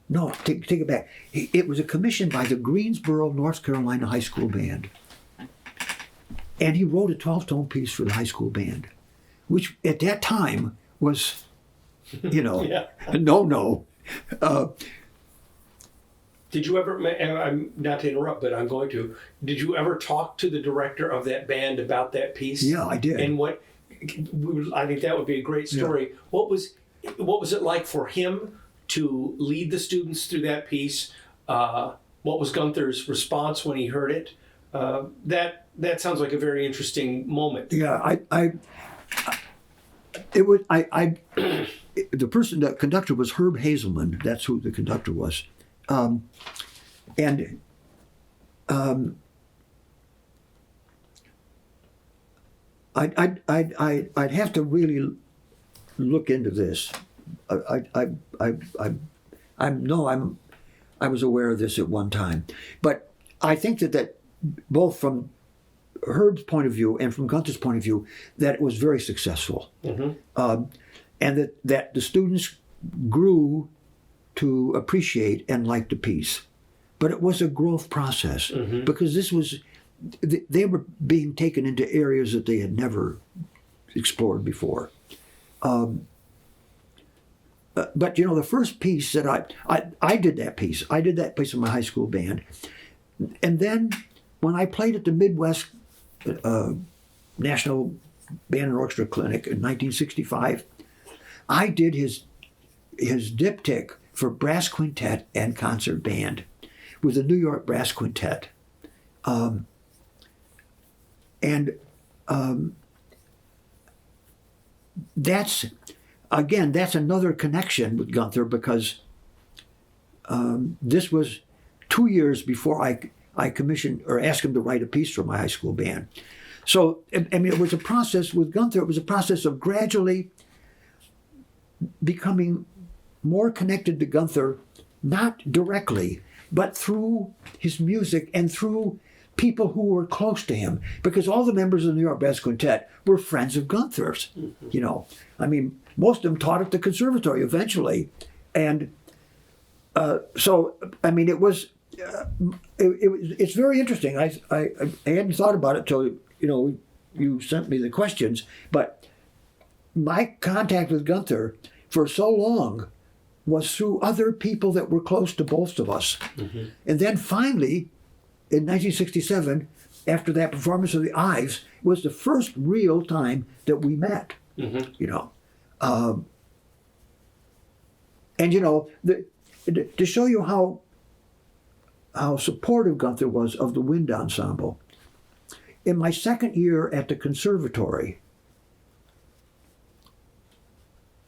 no, take it back. It was a commission by the Greensboro, North Carolina High School Band. And he wrote a 12-tone piece for the high school band, which at that time was, Yeah. no. Did you ever, I'm not to interrupt, but I'm going to, did you ever talk to the director of that band about that piece? Yeah, I did. And I think that would be a great story. Yeah. What was it like for him to lead the students through that piece? What was Gunther's response when he heard it? That sounds like a very interesting moment. Yeah, the conductor was Herb Hazelman. That's who the conductor was. I'd have to really look into this. I was aware of this at one time, but I think that both from Herb's point of view and from Gunther's point of view, that it was very successful, and that the students grew to appreciate and like the piece. But it was a growth process because they were being taken into areas that they had never explored before. But the first piece that I did that piece. I did that piece in my high school band. And then when I played at the Midwest National Band and Orchestra Clinic in 1965, I did his diptych for brass quintet and concert band with the New York Brass Quintet. That's another connection with Gunther because this was 2 years before I commissioned or asked him to write a piece for my high school band. So, it was a process with Gunther. It was a process of gradually becoming more connected to Gunther, not directly, but through his music and through people who were close to him. Because all the members of the New York Brass Quintet were friends of Gunther's. Most of them taught at the conservatory eventually. And it was... it's very interesting. I hadn't thought about it till you sent me the questions, but my contact with Gunther for so long was through other people that were close to both of us. And then finally, in 1967, after that performance of the Ives, was the first real time that we met. To show you how supportive Gunther was of the wind ensemble. In my second year at the conservatory,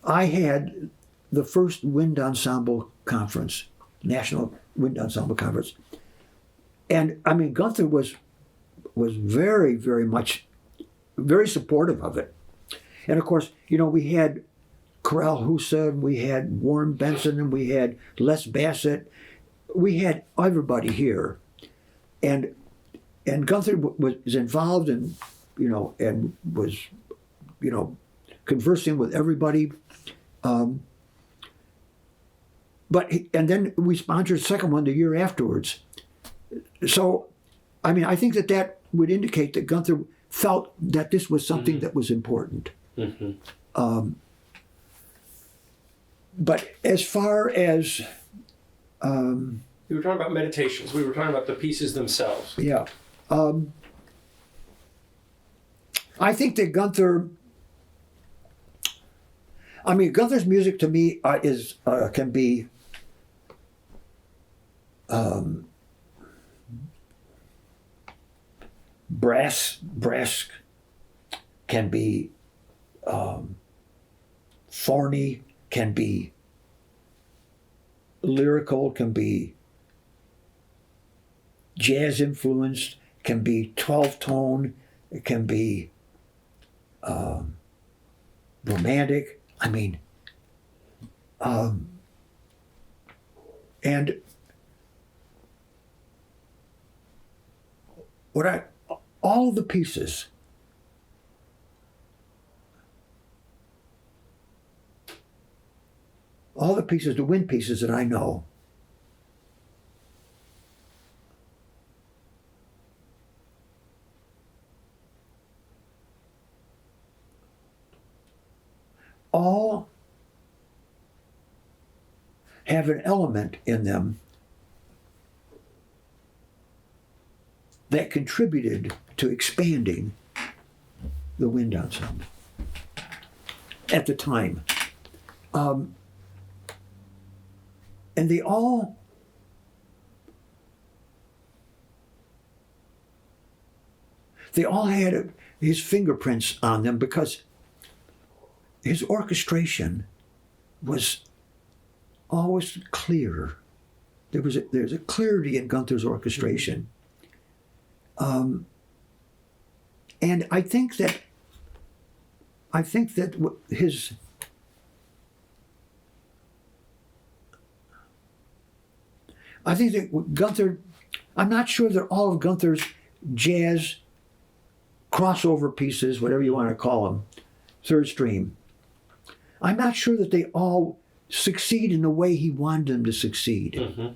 I had the first wind ensemble conference, National Wind Ensemble Conference. And I mean, Gunther was very, very much, very supportive of it. And of course, you know, we had Corral Husa, and we had Warren Benson, and we had Les Bassett. We had everybody here. And Gunther was involved in, you know, and was, you know, conversing with everybody. And then we sponsored a second one the year afterwards. So, I mean, I think that would indicate that Gunther felt that this was something that was important. Mm-hmm. But as far as... we were talking about meditations. We were talking about the pieces themselves. Yeah. I think that Gunther... I mean, Gunther's music to me can be... brass can be thorny, can be lyrical, can be jazz influenced, can be 12-tone, it can be romantic. I mean, and all the pieces the wind pieces that I know, all have an element in them that contributed to expanding the wind ensemble at the time. And they all had his fingerprints on them because his orchestration was always clear. There's a clarity in Gunther's orchestration. And I think that his Gunther, I'm not sure that all of Gunther's jazz crossover pieces, whatever you want to call them, third stream, I'm not sure that they all succeed in the way he wanted them to succeed. Mm-hmm.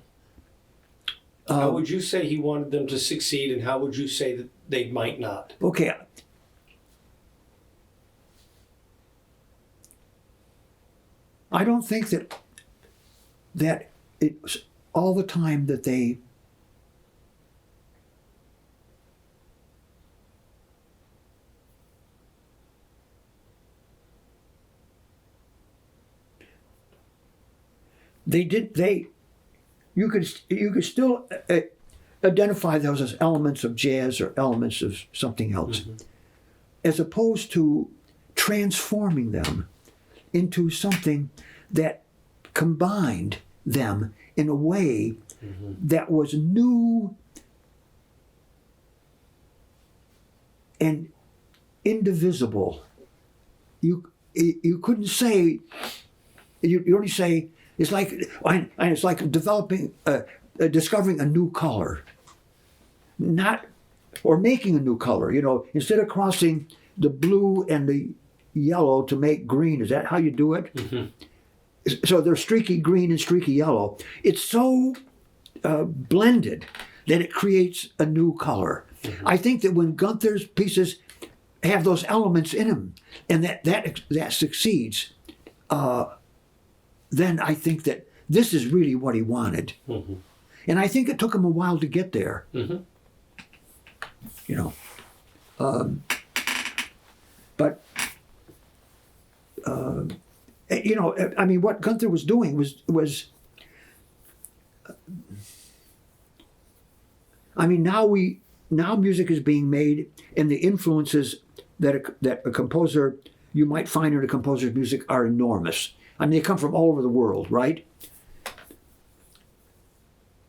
How would you say he wanted them to succeed, and how would you say that they might not? Okay. I don't think that it's all the time that they you could still identify those as elements of jazz or elements of something else, mm-hmm. as opposed to transforming them into something that combined them in a way mm-hmm. that was new and indivisible. You couldn't say, you only say, it's like discovering a new color, or making a new color. You know, instead of crossing the blue and the yellow to make green, is that how you do it? Mm-hmm. So they're streaky green and streaky yellow. It's so blended that it creates a new color. Mm-hmm. I think that when Gunther's pieces have those elements in them, and that succeeds, then I think that this is really what he wanted. Mm-hmm. And I think it took him a while to get there. Mm-hmm. You know. But, you know, I mean, what Gunther was doing was I mean, now music is being made, and the influences that a composer you might find in a composer's music are enormous. I mean, they come from all over the world, right?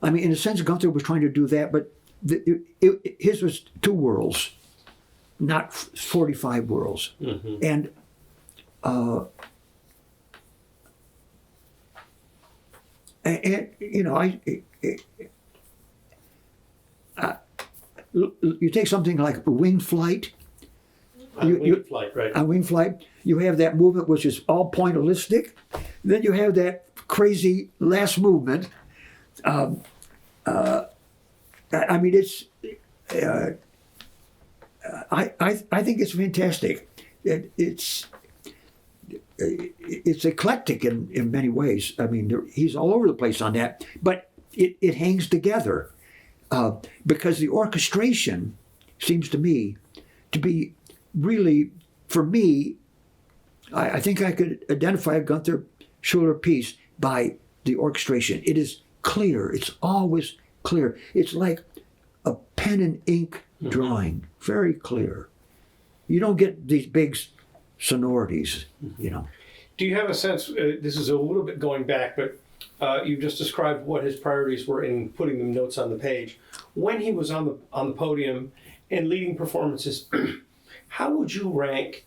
I mean, in a sense, Gunther was trying to do that, but his was 2 worlds, not 45 worlds. Mm-hmm. And you know, you take something like Winged Flight. Winged Flight, right. On Winged Flight, you have that movement which is all pointillistic. Then you have that crazy last movement. I mean, it's. I think it's fantastic. It's eclectic in many ways. I mean, he's all over the place on that, but it hangs together because the orchestration seems to me to be really, for me, I think I could identify a Gunther Schuller piece by the orchestration. It is clear. It's always clear. It's like a pen and ink drawing, very clear. You don't get these big sonorities, you know. Do you have a sense, this is a little bit going back, but you've just described what his priorities were in putting the notes on the page. When he was on the podium and leading performances, how would you rank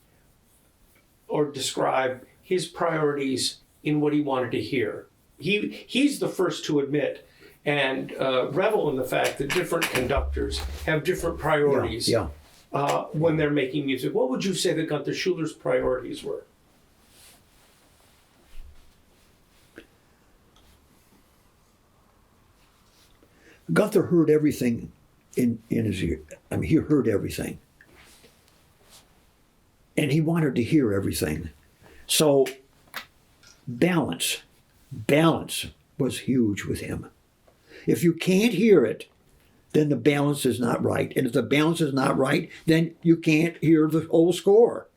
or describe his priorities in what he wanted to hear? He's the first to admit and revel in the fact that different conductors have different priorities when they're making music. What would you say that Gunther Schuller's priorities were? Gunther heard everything in his ear. I mean, he heard everything. And he wanted to hear everything. So balance was huge with him. If you can't hear it, then the balance is not right. And if the balance is not right, then you can't hear the whole score.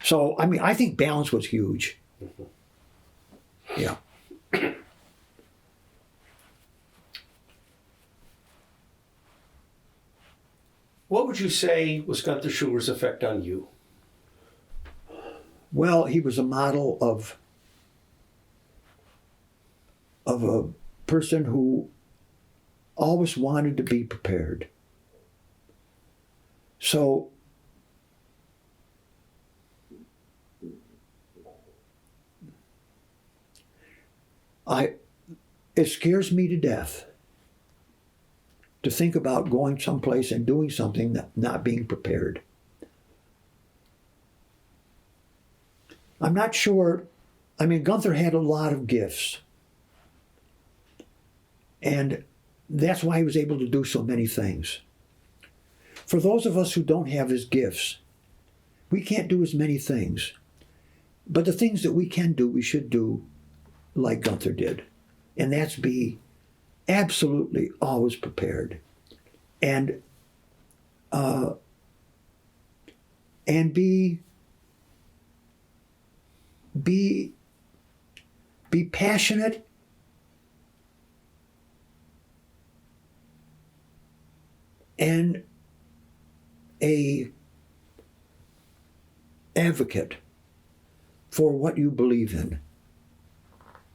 So, I mean, I think balance was huge. Yeah. What would you say was Gunther Schuller's effect on you? Well, he was a model of a person who always wanted to be prepared. So it scares me to death to think about going someplace and doing something not being prepared. I'm not sure. I mean, Gunther had a lot of gifts. And that's why he was able to do so many things. For those of us who don't have his gifts, we can't do as many things. But the things that we can do, we should do like Gunther did. And that's be absolutely always prepared. And be passionate and a advocate for what you believe in.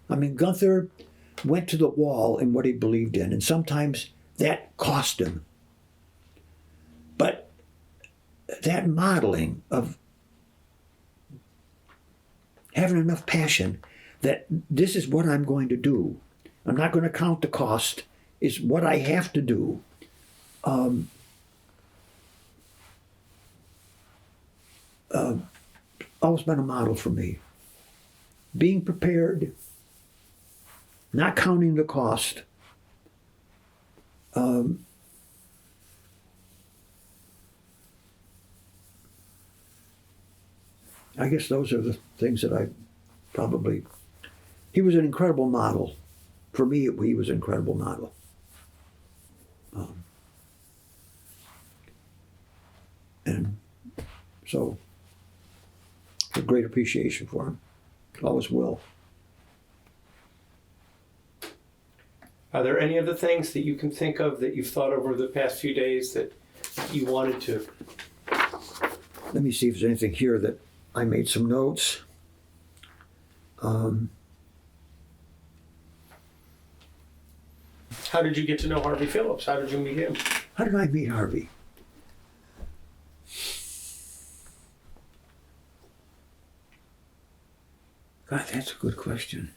I mean, Gunther went to the wall in what he believed in, and sometimes that cost him. But that modeling of having enough passion that this is what I'm going to do. I'm not going to count the cost. It's what I have to do. Always been a model for me. Being prepared, not counting the cost. I guess those are the things that I probably... He was an incredible model. For me, he was an incredible model. And so, a great appreciation for him. Always will. Are there any other things that you can think of that you've thought over the past few days that you wanted to? Let me see if there's anything here that I made some notes. How did you get to know Harvey Phillips? How did you meet him? How did I meet Harvey? God, that's a good question.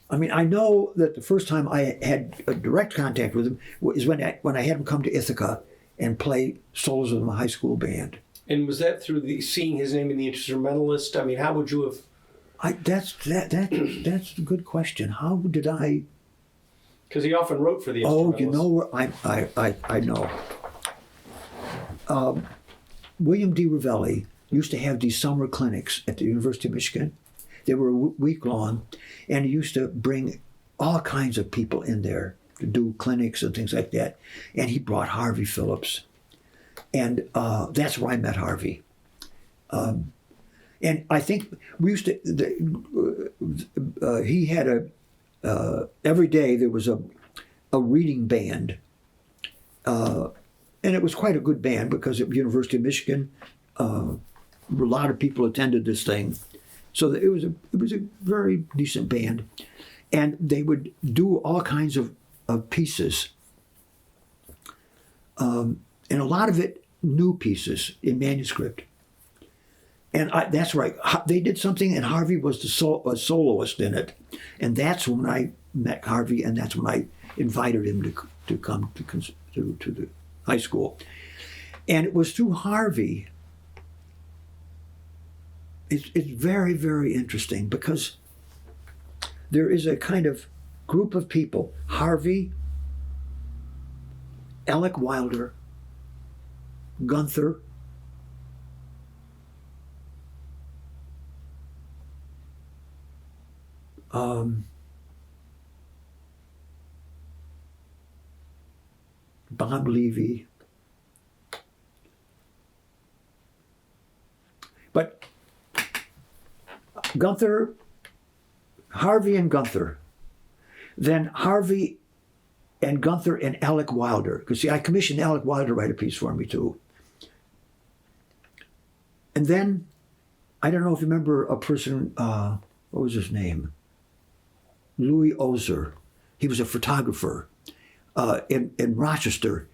I mean, I know that the first time I had a direct contact with him was when I had him come to Ithaca and play solos with my high school band. And was that through seeing his name in the Instrumentalist? I mean, how would you have... That's a good question. How did I... Because he often wrote for the Oh, Instrumentalist. you know where I know. William D. Ravelli used to have these summer clinics at the University of Michigan. They were a week long, and he used to bring all kinds of people in there to do clinics and things like that. And he brought Harvey Phillips, and that's where I met Harvey. And I think we used to. He had every day there was a reading band, and it was quite a good band because at the University of Michigan, a lot of people attended this thing. So it was a very decent band, and they would do all kinds of pieces, and a lot of it new pieces in manuscript. And that's right. They did something, and Harvey was a soloist in it, and that's when I met Harvey, and that's when I invited him to come to the high school, and it was through Harvey. It's very, very interesting because there is a kind of group of people, Harvey, Alec Wilder, Gunther, Bob Levy. But Gunther, Harvey and Gunther. Then Harvey and Gunther and Alec Wilder. Because see, I commissioned Alec Wilder to write a piece for me too. And then, I don't know if you remember a person, what was his name? Louis Ozer. He was a photographer in Rochester.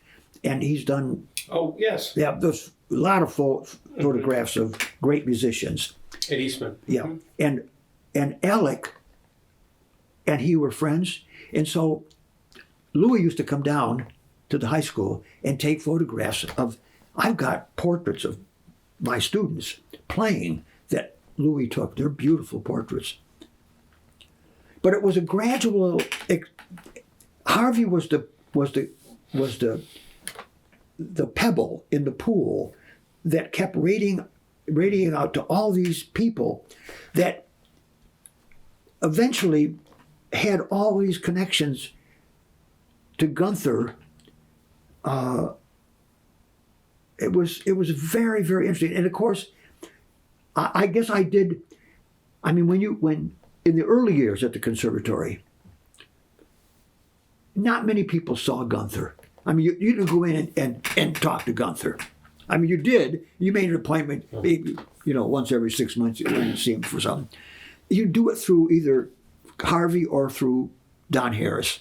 And he's done... Oh, yes. Yeah, there's a lot of photographs of great musicians. At Eastman. Yeah, and Alec and he were friends, and so Louis used to come down to the high school and take photographs of. I've got portraits of my students playing that Louis took. They're beautiful portraits. But it was a gradual. Harvey was the pebble in the pool that kept radiating out to all these people that eventually had all these connections to Gunther. It was very, very interesting. And of course, I guess I did. I mean, when in the early years at the conservatory, not many people saw Gunther. I mean, you didn't go in and talk to Gunther. I mean, you did. You made an appointment, maybe, once every 6 months you went to see him for something. You do it through either Harvey or through Don Harris.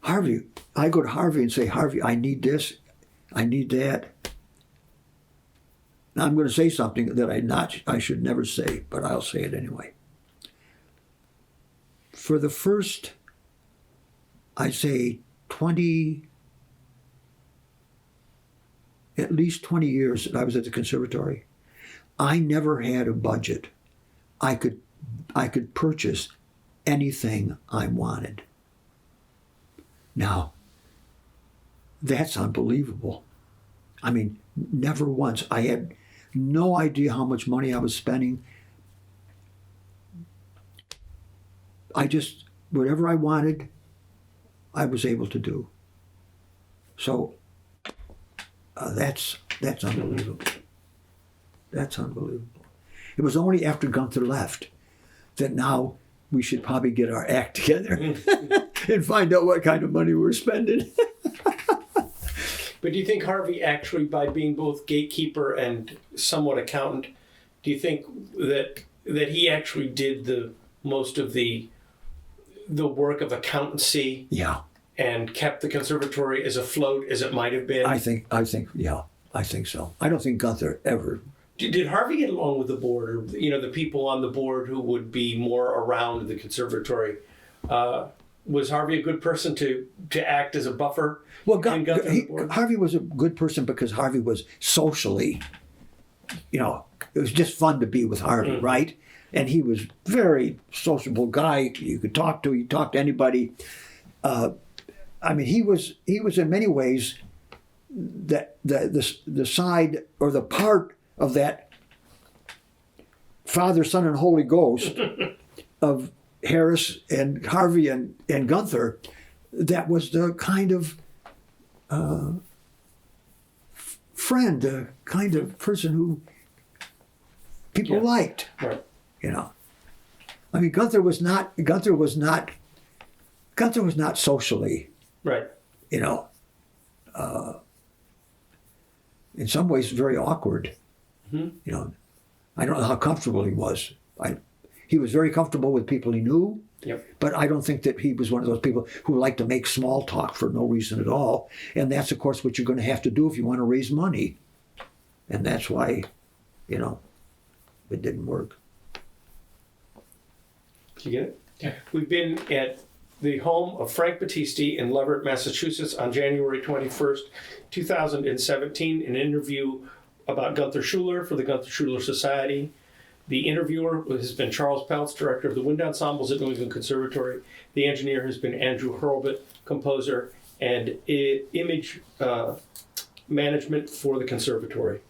Harvey, I go to Harvey and say, Harvey, I need this, I need that. Now I'm going to say something that I should never say, but I'll say it anyway. For the first, I'd say at least 20 years that I was at the conservatory, I never had a budget. I could purchase anything I wanted. Now, that's unbelievable. I mean, never once. I had no idea how much money I was spending. Whatever I wanted, I was able to do. So, that's unbelievable. That's unbelievable. It was only after Gunther left that now we should probably get our act together and find out what kind of money we're spending. But do you think Harvey actually, by being both gatekeeper and somewhat accountant, do you think that he actually did the most of the work of accountancy? Yeah. And kept the conservatory as afloat as it might have been? I think so. I don't think Gunther ever. Did Harvey get along with the board, or the people on the board who would be more around the conservatory? Was Harvey a good person to act as a buffer? Well, board? Harvey was a good person because Harvey was socially, it was just fun to be with Harvey, right? And he was very sociable guy. You could talk to. He talked to anybody. He was in many ways the side or the part of that Father, Son, and Holy Ghost of Harris and Harvey and Gunther that was the kind of friend, the kind of person who people liked. Right. Gunther was not socially. Right. In some ways, very awkward. Mm-hmm. I don't know how comfortable he was. He was very comfortable with people he knew. Yep. But I don't think that he was one of those people who like to make small talk for no reason at all. And that's, of course, what you're going to have to do if you want to raise money. And that's why, it didn't work. Did you get it? Yeah. We've been at the home of Frank Battisti in Leverett, Massachusetts on January 21st, 2017, an interview about Gunther Schuller for the Gunther Schuller Society. The interviewer has been Charles Peltz, director of the wind ensembles at New England Conservatory. The engineer has been Andrew Hurlbut, composer and image management for the conservatory.